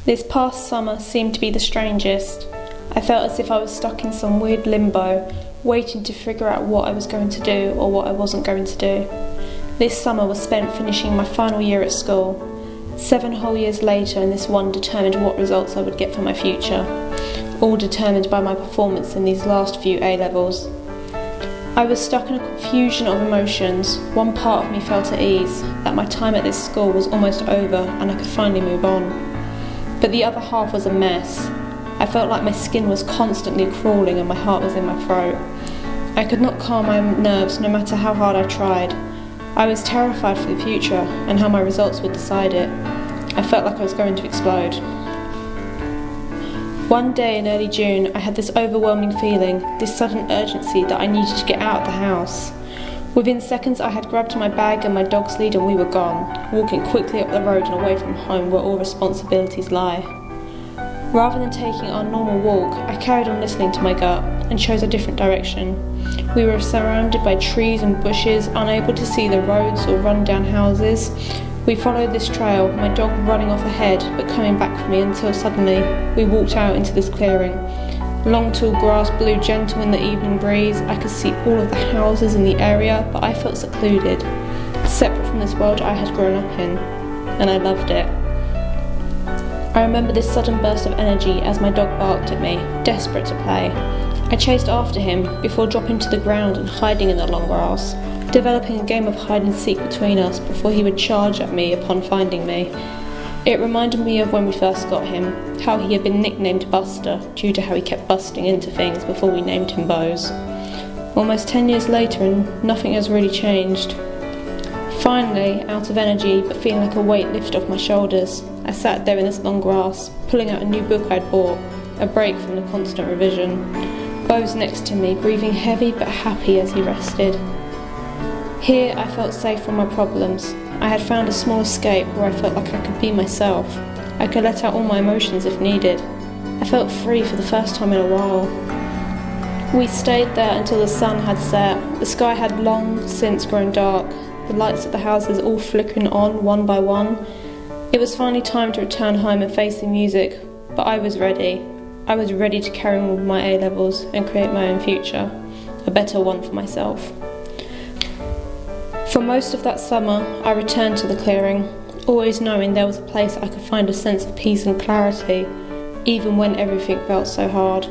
This past summer seemed to be the strangest. I felt as if I was stuck in some weird limbo, waiting to figure out what I was going to do or what I wasn't going to do. This summer was spent finishing my final year at school. 7 whole years later, and this one determined what results I would get for my future, all determined by my performance in these last few A-levels. I was stuck in a confusion of emotions. One part of me felt at ease, that my time at this school was almost over and I could finally move on. But the other half was a mess. I felt like my skin was constantly crawling and my heart was in my throat. I could not calm my nerves no matter how hard I tried. I was terrified for the future and how my results would decide it. I felt like I was going to explode. One day in early June, I had this overwhelming feeling, this sudden urgency that I needed to get out of the house. Within seconds, I had grabbed my bag and my dog's lead and we were gone, walking quickly up the road and away from home where all responsibilities lie. Rather than taking our normal walk, I carried on listening to my gut and chose a different direction. We were surrounded by trees and bushes, unable to see the roads or run-down houses. We followed this trail, my dog running off ahead but coming back for me until suddenly we walked out into this clearing. Long tall grass blew gentle in the evening breeze. I could see all of the houses in the area, but I felt secluded, separate from this world I had grown up in, and I loved it. I remember this sudden burst of energy as my dog barked at me, desperate to play. I chased after him before dropping to the ground and hiding in the long grass, developing a game of hide and seek between us before he would charge at me upon finding me. It reminded me of when we first got him, how he had been nicknamed Buster due to how he kept busting into things before we named him Bose. Almost 10 years later and nothing has really changed. Finally, out of energy but feeling like a weight lifted off my shoulders, I sat there in this long grass, pulling out a new book I'd bought, a break from the constant revision. Bose next to me, breathing heavy but happy as he rested. Here I felt safe from my problems. I had found a small escape where I felt like I could be myself. I could let out all my emotions if needed. I felt free for the first time in a while. We stayed there until the sun had set. The sky had long since grown dark, the lights of the houses all flickering on one by one. It was finally time to return home and face the music, but I was ready. I was ready to carry on with my A-levels and create my own future, a better one for myself. For most of that summer, I returned to the clearing, always knowing there was a place I could find a sense of peace and clarity, even when everything felt so hard.